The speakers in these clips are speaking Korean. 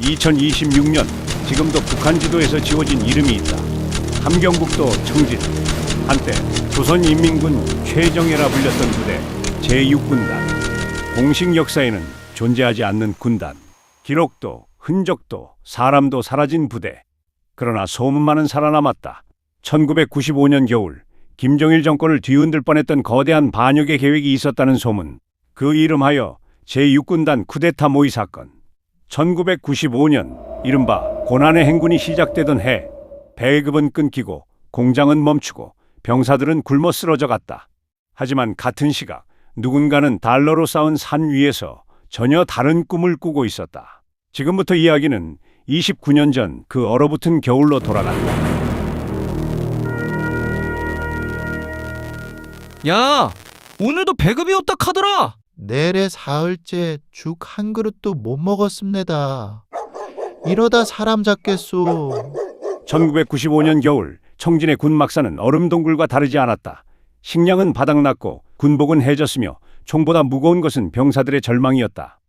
2026년 지금도 북한 지도에서 지워진 이름이 있다. 함경북도 청진. 한때 조선인민군 최정예라 불렸던 부대 제6군단. 공식 역사에는 존재하지 않는 군단. 기록도 흔적도 사람도 사라진 부대. 그러나 소문만은 살아남았다. 1995년 겨울 김정일 정권을 뒤흔들 뻔했던 거대한 반역의 계획이 있었다는 소문. 그 이름하여 제6군단 쿠데타 모의 사건. 1995년 이른바 고난의 행군이 시작되던 해, 배급은 끊기고 공장은 멈추고 병사들은 굶어 쓰러져 갔다. 하지만 같은 시각 누군가는 달러로 쌓은 산 위에서 전혀 다른 꿈을 꾸고 있었다. 지금부터 이야기는 29년 전 그 얼어붙은 겨울로 돌아간다. 야, 오늘도 배급이었다 카더라. 내래 사흘째 죽 한 그릇도 못 먹었습니다. 이러다 사람 잡겠소. 1995년 겨울 청진의 군막사는 얼음동굴과 다르지 않았다. 식량은 바닥났고 군복은 해졌으며 총보다 무거운 것은 병사들의 절망이었다.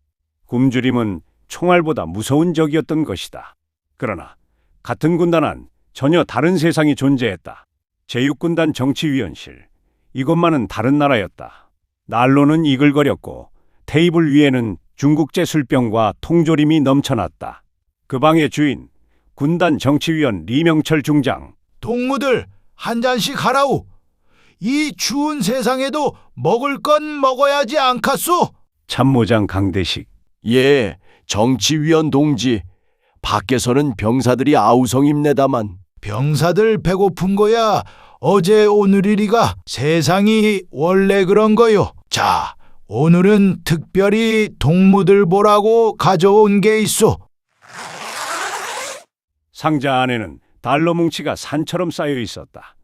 굶주림은 총알보다 무서운 적이었던 것이다. 그러나 같은 군단 안 전혀 다른 세상이 존재했다. 제6군단 정치위원실. 이것만은 다른 나라였다. 난로는 이글거렸고 테이블 위에는 중국제 술병과 통조림이 넘쳐났다. 그 방의 주인, 군단 정치위원 리명철 중장. 동무들 한 잔씩 하라우. 이 추운 세상에도 먹을 건 먹어야지 않겠소? 참모장 강대식. 예, 정치위원 동지. 밖에서는 병사들이 아우성입니다만. 병사들 배고픈 거야 어제 오늘이리가 세상이 원래 그런 거요. 자, 오늘은 특별히 동무들 보라고 가져온 게 있어. 상자 안에는 달러 뭉치가 산처럼 쌓여 있었다.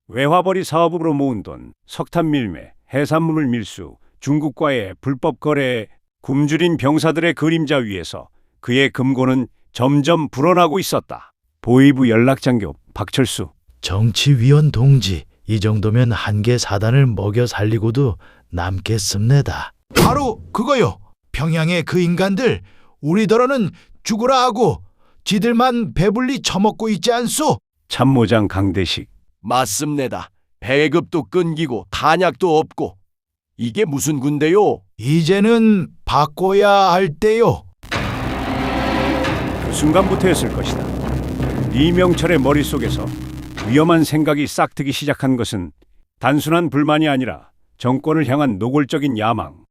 외화벌이 사업으로 모은 돈, 석탄 밀매, 해산물 밀수, 중국과의 불법 거래, 굶주린 병사들의 그림자 위에서 그의 금고는 점점 불어나고 있었다. 보위부 연락장교 박철수. 정치위원 동지, 이 정도면 한 개 사단을 먹여 살리고도 남겠습니다. 바로 그거요. 평양의 그 인간들 우리더러는 죽으라 하고 지들만 배불리 처먹고 있지 않소? 참모장 강대식. 맞습니다. 배급도 끊기고 탄약도 없고. 이게 무슨 군대요? 이제는 바꿔야 할 때요. 그 순간부터였을 것이다. 이명철의 머릿속에서 위험한 생각이 싹트기 시작한 것은 단순한 불만이 아니라 정권을 향한 노골적인 야망.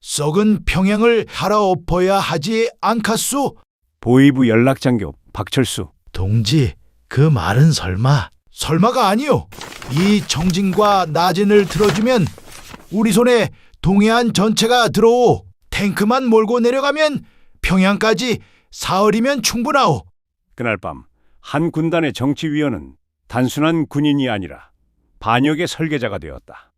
썩은 평양을 갈아엎어야 하지 않겠소? 보위부 연락장교 박철수. 동지, 그 말은 설마가 아니요. 이 정진과 나진을 들어주면 우리 손에 동해안 전체가 들어오. 탱크만 몰고 내려가면 평양까지 사흘이면 충분하오. 그날 밤 한 군단의 정치위원은 단순한 군인이 아니라 반역의 설계자가 되었다.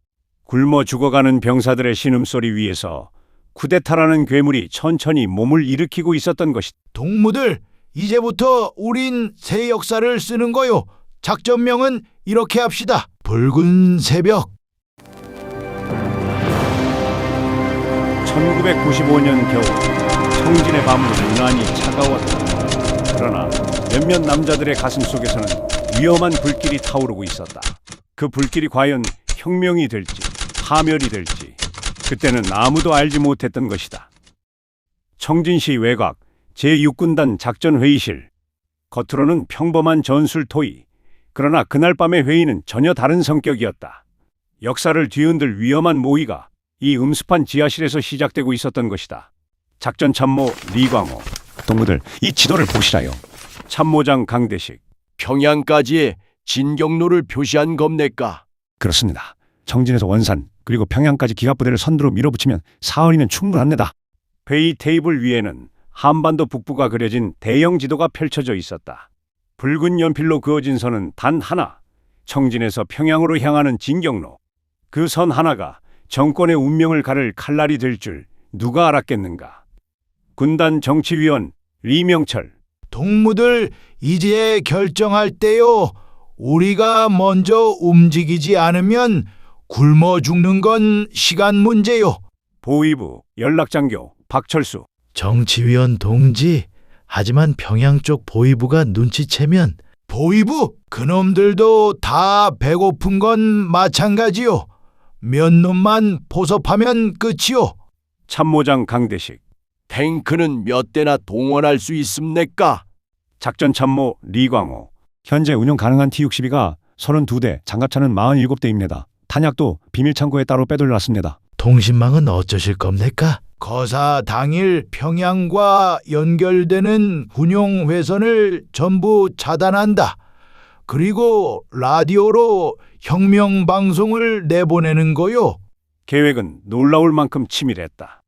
굶어 죽어가는 병사들의 신음소리 위에서 쿠데타라는 괴물이 천천히 몸을 일으키고 있었던 것이다. 동무들, 이제부터 우린 새 역사를 쓰는 거요. 작전명은 이렇게 합시다. 붉은 새벽. 1995년 겨울 청진의 밤은 유난히 차가웠다. 그러나 몇몇 남자들의 가슴 속에서는 위험한 불길이 타오르고 있었다. 그 불길이 과연 혁명이 될지 파멸이 될지 그때는 아무도 알지 못했던 것이다. 청진시 외곽 제6군단 작전회의실. 겉으로는 평범한 전술토의. 그러나 그날 밤의 회의는 전혀 다른 성격이었다. 역사를 뒤흔들 위험한 모의가 이 음습한 지하실에서 시작되고 있었던 것이다. 작전참모 리광호. 동무들, 이 지도를 보시라요. 참모장 강대식. 평양까지의 진경로를 표시한 겁니까? 그렇습니다. 청진에서 원산 그리고 평양까지 기갑부대를 선두로 밀어붙이면 사흘이면 충분합니다. 회의 테이블 위에는 한반도 북부가 그려진 대형 지도가 펼쳐져 있었다. 붉은 연필로 그어진 선은 단 하나. 청진에서 평양으로 향하는 진경로. 그 선 하나가 정권의 운명을 가를 칼날이 될 줄 누가 알았겠는가. 군단 정치위원 리명철. 동무들, 이제 결정할 때요. 우리가 먼저 움직이지 않으면 굶어 죽는 건 시간 문제요. 보위부 연락장교 박철수. 정치위원 동지, 하지만 평양 쪽 보위부가 눈치채면 보위부? 그놈들도 다 배고픈 건 마찬가지요. 몇 놈만 포섭하면 끝이요. 참모장 강대식, 탱크는 몇 대나 동원할 수 있습니까? 작전참모 리광호. 현재 운영 가능한 T-62가 32대, 장갑차는 47대입니다. 탄약도 비밀창고에 따로 빼돌려놨습니다. 통신망은 어쩌실 겁니까? 거사 당일 평양과 연결되는 군용 회선을 전부 차단한다. 그리고 라디오로 혁명 방송을 내보내는 거요. 계획은 놀라울 만큼 치밀했다.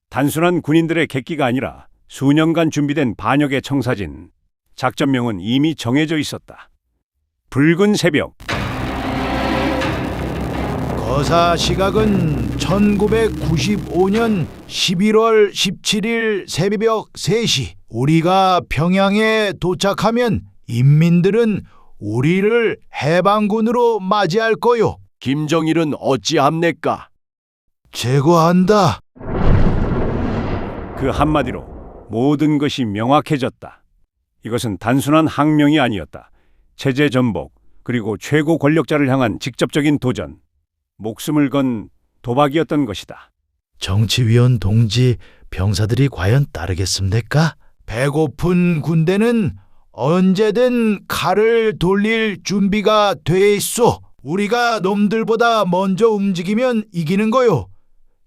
단순한 군인들의 객기가 아니라 수년간 준비된 반역의 청사진. 작전명은 이미 정해져 있었다. 붉은 새벽. 거사 시각은 1995년 11월 17일 새벽 3시. 우리가 평양에 도착하면 인민들은 우리를 해방군으로 맞이할 거요. 김정일은 어찌합니까? 제거한다. 그 한마디로 모든 것이 명확해졌다. 이것은 단순한 항명이 아니었다. 체제 전복, 그리고 최고 권력자를 향한 직접적인 도전. 목숨을 건 도박이었던 것이다. 정치위원 동지, 병사들이 과연 따르겠습니까? 배고픈 군대는 언제든 칼을 돌릴 준비가 돼 있어. 우리가 놈들보다 먼저 움직이면 이기는 거요.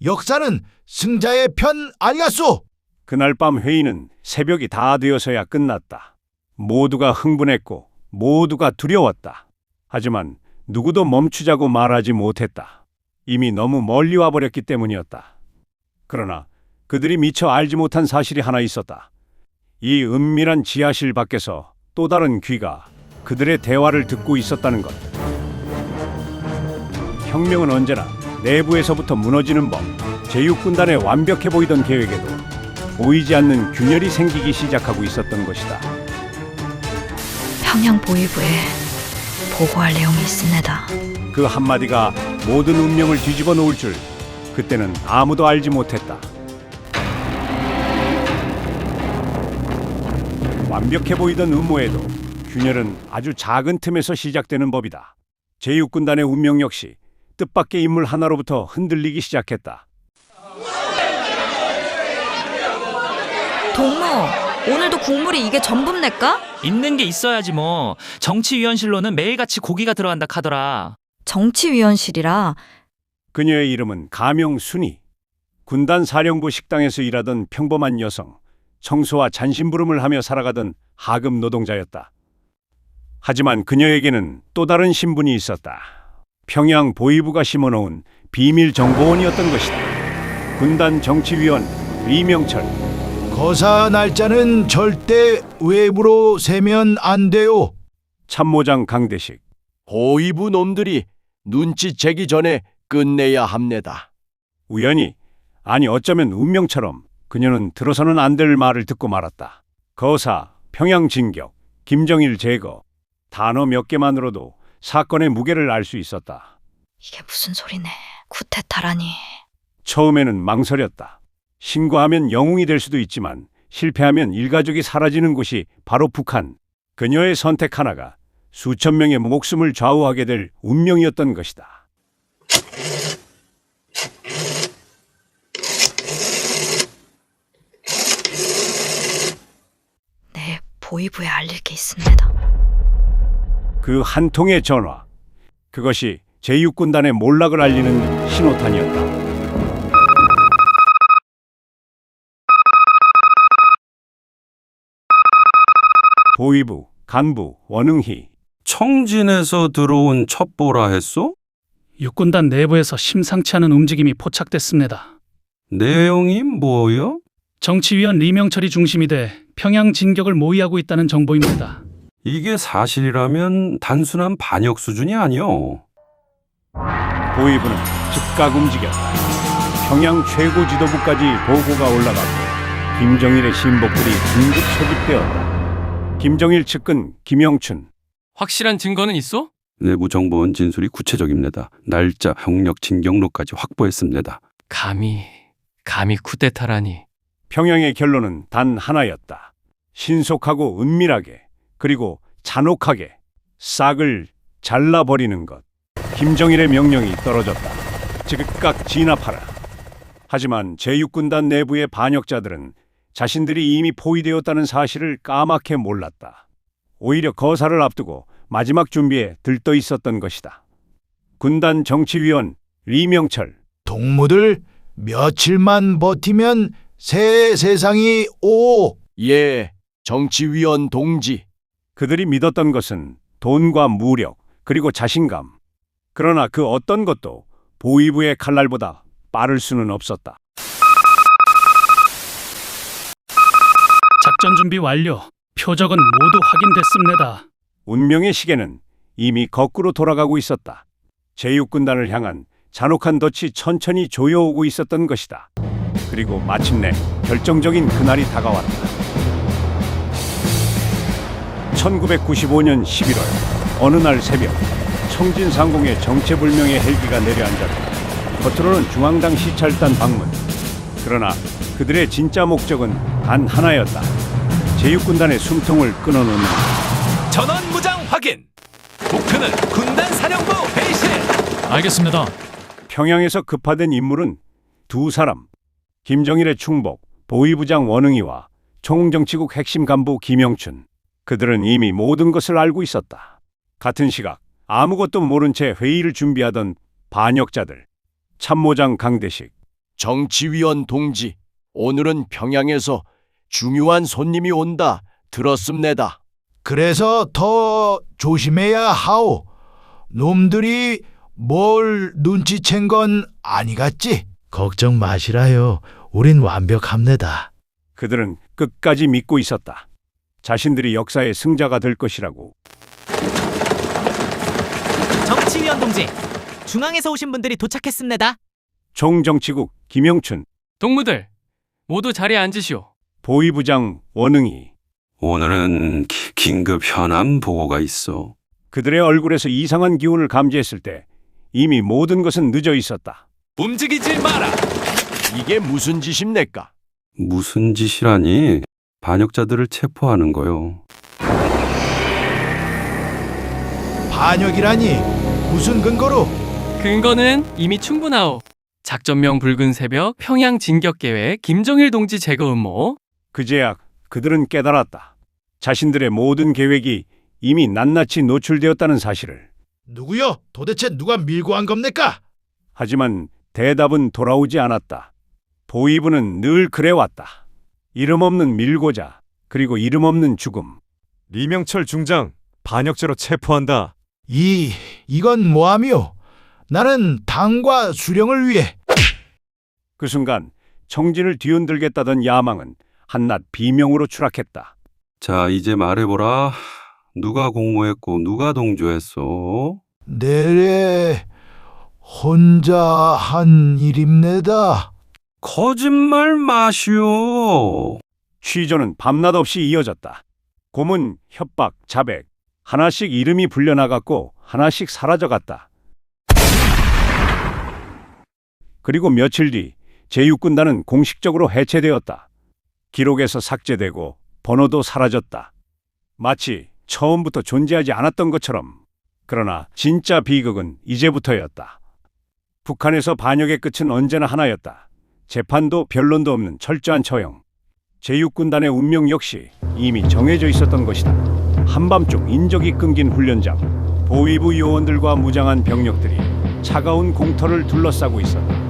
역사는 승자의 편 아니겠소? 그날 밤 회의는 새벽이 다 되어서야 끝났다. 모두가 흥분했고 모두가 두려웠다. 하지만 누구도 멈추자고 말하지 못했다. 이미 너무 멀리 와버렸기 때문이었다. 그러나 그들이 미처 알지 못한 사실이 하나 있었다. 이 은밀한 지하실 밖에서 또 다른 귀가 그들의 대화를 듣고 있었다는 것. 혁명은 언제나 내부에서부터 무너지는 법. 제6군단의 완벽해 보이던 계획에도 보이지 않는 균열이 생기기 시작하고 있었던 것이다. 평양 보위부에 보고할 내용이 있습니다. 그 한마디가 모든 운명을 뒤집어 놓을 줄 그때는 아무도 알지 못했다. 완벽해 보이던 음모에도 균열은 아주 작은 틈에서 시작되는 법이다. 제6군단의 운명 역시 뜻밖의 인물 하나로부터 흔들리기 시작했다. 동무, 오늘도 국물이 이게 전부입니까? 있는 게 있어야지 뭐. 정치위원실로는 매일같이 고기가 들어간다 카더라. 정치위원실이라. 그녀의 이름은 가명순이. 군단 사령부 식당에서 일하던 평범한 여성, 청소와 잔심부름을 하며 살아가던 하급 노동자였다. 하지만 그녀에게는 또 다른 신분이 있었다. 평양 보위부가 심어놓은 비밀 정보원이었던 것이다. 군단 정치위원 리명철. 거사 날짜는 절대 외부로 세면 안 돼요. 참모장 강대식. 보위부 놈들이 눈치채기 전에 끝내야 합니다. 우연히, 아니 어쩌면 운명처럼 그녀는 들어서는 안 될 말을 듣고 말았다. 거사, 평양 진격, 김정일 제거. 단어 몇 개만으로도 사건의 무게를 알 수 있었다. 이게 무슨 소리네. 쿠데타라니. 처음에는 망설였다. 신고하면 영웅이 될 수도 있지만 실패하면 일가족이 사라지는 곳이 바로 북한. 그녀의 선택 하나가 수천 명의 목숨을 좌우하게 될 운명이었던 것이다. 네, 보위부에 알릴 게 있습니다. 그 한 통의 전화. 그것이 제6군단의 몰락을 알리는 신호탄이었다. 보위부, 간부, 원흥희. 청진에서 들어온 첩보라 했소? 육군단 내부에서 심상치 않은 움직임이 포착됐습니다. 내용이 뭐요? 정치위원 리명철이 중심이 돼 평양 진격을 모의하고 있다는 정보입니다. 이게 사실이라면 단순한 반역 수준이 아니오. 보위부는 즉각 움직였다. 평양 최고 지도부까지 보고가 올라갔고 김정일의 신복들이 긴급 소집되었다. 김정일 측근 김영춘. 확실한 증거는 있어? 내부 정보원 진술이 구체적입니다. 날짜, 병력, 진격로까지 확보했습니다. 감히 쿠데타라니. 평양의 결론은 단 하나였다. 신속하고 은밀하게 그리고 잔혹하게 싹을 잘라버리는 것. 김정일의 명령이 떨어졌다. 즉각 진압하라. 하지만 제6군단 내부의 반역자들은 자신들이 이미 포위되었다는 사실을 까맣게 몰랐다. 오히려 거사를 앞두고 마지막 준비에 들떠 있었던 것이다. 군단 정치위원 리명철. 동무들 며칠만 버티면 새 세상이 오. 예, 정치위원 동지. 그들이 믿었던 것은 돈과 무력 그리고 자신감. 그러나 그 어떤 것도 보위부의 칼날보다 빠를 수는 없었다. 작전 준비 완료. 표적은 모두 확인됐습니다. 운명의 시계는 이미 거꾸로 돌아가고 있었다. 제6군단을 향한 잔혹한 덫이 천천히 조여오고 있었던 것이다. 그리고 마침내 결정적인 그날이 다가왔다. 1995년 11월 어느 날 새벽 청진 상공에 정체불명의 헬기가 내려앉았다. 겉으로는 중앙당 시찰단 방문. 그러나 그들의 진짜 목적은 단 하나였다. 제6군단의 숨통을 끊어놓는 전원 무장 확인. 목표는 군단 사령부 베이스. 알겠습니다. 평양에서 급파된 인물은 두 사람. 김정일의 충복, 보위부장 원흥이와 총정치국 핵심 간부 김영춘. 그들은 이미 모든 것을 알고 있었다. 같은 시각 아무것도 모른 채 회의를 준비하던 반역자들. 참모장 강대식. 정치위원 동지, 오늘은 평양에서 중요한 손님이 온다 들었습니다. 그래서 더 조심해야 하오. 놈들이 뭘 눈치챈 건 아니겠지? 걱정 마시라요. 우린 완벽합니다. 그들은 끝까지 믿고 있었다. 자신들이 역사의 승자가 될 것이라고. 정치위원 동지, 중앙에서 오신 분들이 도착했습니다. 총정치국 김영춘, 동무들 모두 자리에 앉으시오. 보위부장 원흥이. 오늘은 긴급 현안 보고가 있어. 그들의 얼굴에서 이상한 기운을 감지했을 때 이미 모든 것은 늦어 있었다. 움직이지 마라. 이게 무슨 짓입니까? 무슨 짓이라니? 반역자들을 체포하는 거요. 반역이라니 무슨 근거로? 근거는 이미 충분하오. 작전명 붉은 새벽 평양 진격 계획 김정일 동지 제거 음모. 그제야 그들은 깨달았다. 자신들의 모든 계획이 이미 낱낱이 노출되었다는 사실을. 누구요? 도대체 누가 밀고 한 겁니까? 하지만 대답은 돌아오지 않았다. 보위부는 늘 그래왔다. 이름 없는 밀고자, 그리고 이름 없는 죽음. 리명철 중장, 반역죄로 체포한다. 이건 뭐하며? 나는 당과 수령을 위해. 그 순간 청진을 뒤흔들겠다던 야망은 한낱 비명으로 추락했다. 자, 이제 말해보라. 누가 공모했고 누가 동조했어? 내래 혼자 한 일입니다. 거짓말 마시오. 취조는 밤낮 없이 이어졌다. 고문, 협박, 자백. 하나씩 이름이 불려나갔고 하나씩 사라져갔다. 그리고 며칠 뒤 제6군단은 공식적으로 해체되었다. 기록에서 삭제되고 번호도 사라졌다. 마치 처음부터 존재하지 않았던 것처럼. 그러나 진짜 비극은 이제부터였다. 북한에서 반역의 끝은 언제나 하나였다. 재판도 변론도 없는 철저한 처형. 제6군단의 운명 역시 이미 정해져 있었던 것이다. 한밤중 인적이 끊긴 훈련장. 보위부 요원들과 무장한 병력들이 차가운 공터를 둘러싸고 있었다.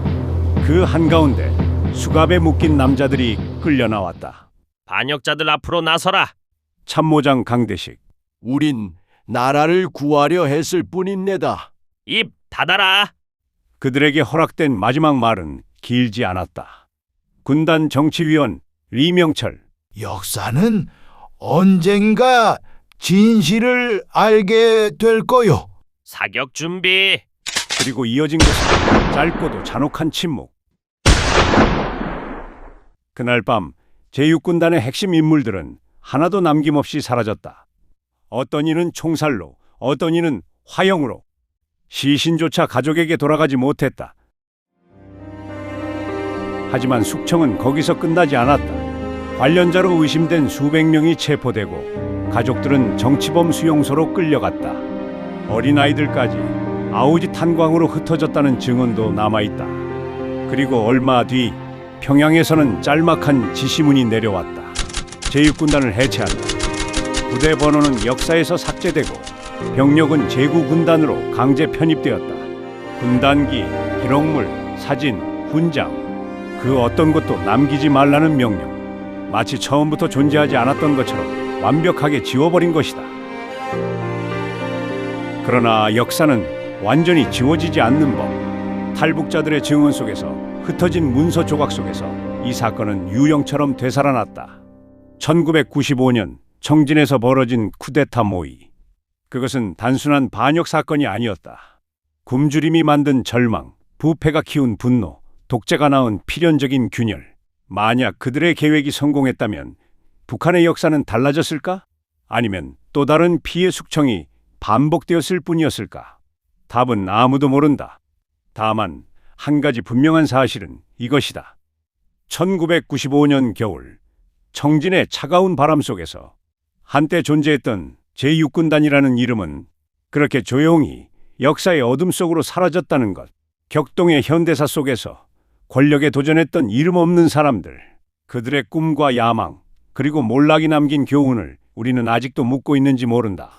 그 한가운데 수갑에 묶인 남자들이 끌려 나왔다. 반역자들 앞으로 나서라. 참모장 강대식. 우린 나라를 구하려 했을 뿐입니다. 입 닫아라. 그들에게 허락된 마지막 말은 길지 않았다. 군단 정치위원 리명철. 역사는 언젠가 진실을 알게 될 거요. 사격 준비. 그리고 이어진 것은 짧고도 잔혹한 침묵. 그날 밤 제6군단의 핵심 인물들은 하나도 남김없이 사라졌다. 어떤 이는 총살로, 어떤 이는 화형으로. 시신조차 가족에게 돌아가지 못했다. 하지만 숙청은 거기서 끝나지 않았다. 관련자로 의심된 수백 명이 체포되고 가족들은 정치범 수용소로 끌려갔다. 어린아이들까지 아우지 탄광으로 흩어졌다는 증언도 남아있다. 그리고 얼마 뒤 평양에서는 짤막한 지시문이 내려왔다. 제6군단을 해체한다. 부대 번호는 역사에서 삭제되고 병력은 제구군단으로 강제 편입되었다. 군단기, 기록물, 사진, 훈장 그 어떤 것도 남기지 말라는 명령. 마치 처음부터 존재하지 않았던 것처럼 완벽하게 지워버린 것이다. 그러나 역사는 완전히 지워지지 않는 법. 탈북자들의 증언 속에서 흩어진 문서 조각 속에서 이 사건은 유령처럼 되살아났다. 1995년 청진에서 벌어진 쿠데타 모의. 그것은 단순한 반역 사건이 아니었다. 굶주림이 만든 절망, 부패가 키운 분노, 독재가 낳은 필연적인 균열. 만약 그들의 계획이 성공했다면 북한의 역사는 달라졌을까? 아니면 또 다른 피해 숙청이 반복되었을 뿐이었을까? 답은 아무도 모른다. 다만 한 가지 분명한 사실은 이것이다. 1995년 겨울 청진의 차가운 바람 속에서 한때 존재했던 제6군단이라는 이름은 그렇게 조용히 역사의 어둠 속으로 사라졌다는 것. 격동의 현대사 속에서 권력에 도전했던 이름 없는 사람들, 그들의 꿈과 야망, 그리고 몰락이 남긴 교훈을 우리는 아직도 묻고 있는지 모른다.